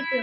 ಸಿಕ್ಕು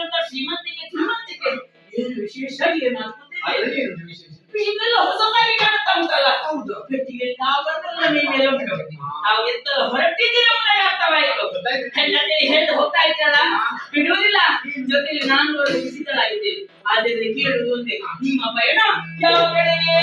ಅಂತ. ಶ್ರೀಮಂತಿಕೆ ಶ್ರೀಮಂತಿಕೆ ಏನು ವಿಶೇಷ ಇದೆಲ್ಲ ಹೊಸದಾಗಿ ಕಾಣುತ್ತಾ ಉಂಟಲ್ಲ. ಹೌದು, ಪೆಟ್ಟಿಗೆ ನಾವು ಎತ್ತ ಹೊರಟಿದ್ದೀರ ಅರ್ಥವಾಯಿತು. ಹೆಂಡತಿ ಹೆಣ್ಣು ಹೋಗ್ತಾ ಇದ್ದಲ್ಲ, ಬಿಡುವುದಿಲ್ಲ. ಜೊತೆಲಿ ನಾನು ಬಿಸಿತಲಾಗಿದ್ದೇನೆ. ಆದರೆ ಕೇಳುವುದು ಒಂದೇ, ನಿಮ್ಮ ಪಯಣ ಯಾವ ಕಡೆಗೆ?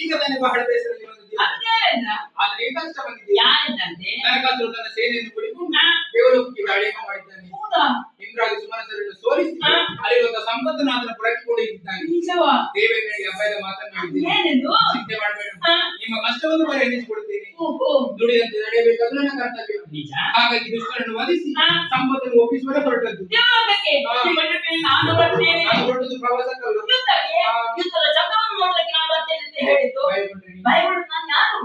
ಈಗ ತಾನೇ ಬಹಳ ಬೇಸರದಲ್ಲಿ ಬಂದಿದ್ದೀರಿ. ಆದ್ರೆ ಕಷ್ಟ ಬಂದಿದೆ. ನರಕಾಸುರ ತನ್ನ ಸೇನೆಯನ್ನು ಕುಡಿಕೊಂಡು ದೇವಲೋಕಕ್ಕೆ ದಾಳಿಯನ್ನು ಮಾಡಿದ್ದಾನೆ. ಇಂದ್ರಾದಿ ಸುಮನಸರನ್ನು ಸೋಲಿಸಿ ಅಲ್ಲಿರುವ ಸಂಪತ್ತನ್ನು ಅದನ್ನು ಪುರಕ್ಕೆ ಕೊಡಿದ್ದಾನೆ. ದೇವೇಂದ್ರನಿಗೆ ಅಭಯದ ಮಾತನಾಡಿದ್ದೇನೆ. ಚಿಂತೆ ಮಾಡಬೇಡ, ನಿಮ್ಮ ಕಷ್ಟವನ್ನು ಪರಿಹರಿಸಿಕೊಡುತ್ತೇನೆ. ದುಡಿದಂತೆ ನಡೆಯಬೇಕಾದ್ರೂ ನನ್ನ ಕರ್ತವ್ಯ. ಹಾಗಾಗಿ ದುಷ್ಟರನ್ನು ವಧಿಸಿ ಸಂಪತ್ತನ್ನು ಒಪ್ಪಿಸುವ ಹೊರಟದ್ದು. ನಾನು ಬರ್ತೇನೆ. ನಾನು ಹೊರಟದ್ದು ಪ್ರವಾಸಕ್ಕಲ್ಲ. ಯುದ್ಧಕ್ಕೆ ಯುದ್ಧದ ಚಕ್ರವನ್ನು ನೋಡ್ಲಿಕ್ಕೆ ನಾನು ಬರ್ತೇನೆ ಅಂತ ಹೇಳಿದ್ದು. ಭಯಪಡುದು ನಾನು ಯಾರು?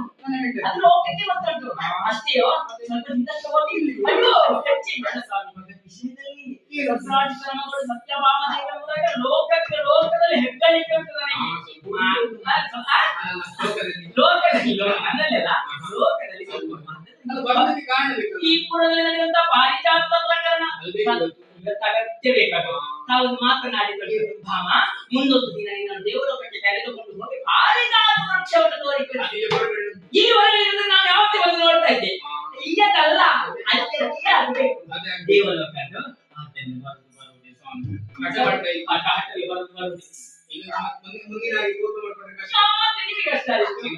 ಅದು ಲೋಕಕ್ಕೆ ಗೊತ್ತುಂಟು. ಅಷ್ಟೇಯೋ ಸ್ವಲ್ಪ ಹಿಂದಕ್ಕೆ ಹೋಗಿ ಅಯ್ಯೋ ಹೆಚ್ಚಿನ ಸ್ವಾಮಿ ವಿಷಯದಲ್ಲಿ ಈ ರಸರಾಜನ ಮಗಳು ಸತ್ಯಭಾಮ ದೇವಿಯ ಮೂಲಕ ಲೋಕದಲ್ಲಿ ಹೆಗ್ಗಳಿಕೆ ಉಂಟು ನನಗೆ. ಲೋಕದಲ್ಲಿ ನನ್ನಲ್ಲೆಲ್ಲ ಲೋಕದಲ್ಲಿ ಈ ಪುರದಲ್ಲಿ ನಡೆಯುವಂತ ಪಾರಿಜಾತದ ಪ್ರಕರಣ ಅಗತ್ಯ ಬೇಕಾಗ ನಾವು ಮಾತನಾಡಿಕೊಂಡು ಭಾಮ ಮುಂದೊಂದು ದಿನ ನಿನ್ನನ್ನು ದೇವಲೋಕಕ್ಕೆ ಕರೆದುಕೊಂಡು ಹೋಗಿ ಪಾರಿಜಾತ ವೃಕ್ಷವನ್ನು ತೋರಿಕೊಂಡು ಈವರೆಗೆ ಇருந்து ನಾನು ಯಾವತ್ತೇ ಬಂದು ನೋಡ್ತಾ ಇದ್ದೆ. ಈಗದಲ್ಲ ಅಲ್ಲಿಯೇ ಆಗಬೇಕು ದೇವಲೋಕದ್ದು. ಮುಂದಿನ ನಿಮಗೆ ಕಷ್ಟ ಆಯ್ತು.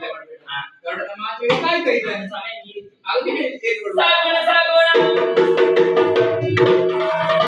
ಸಮಯ ಸಾಗೋಣ.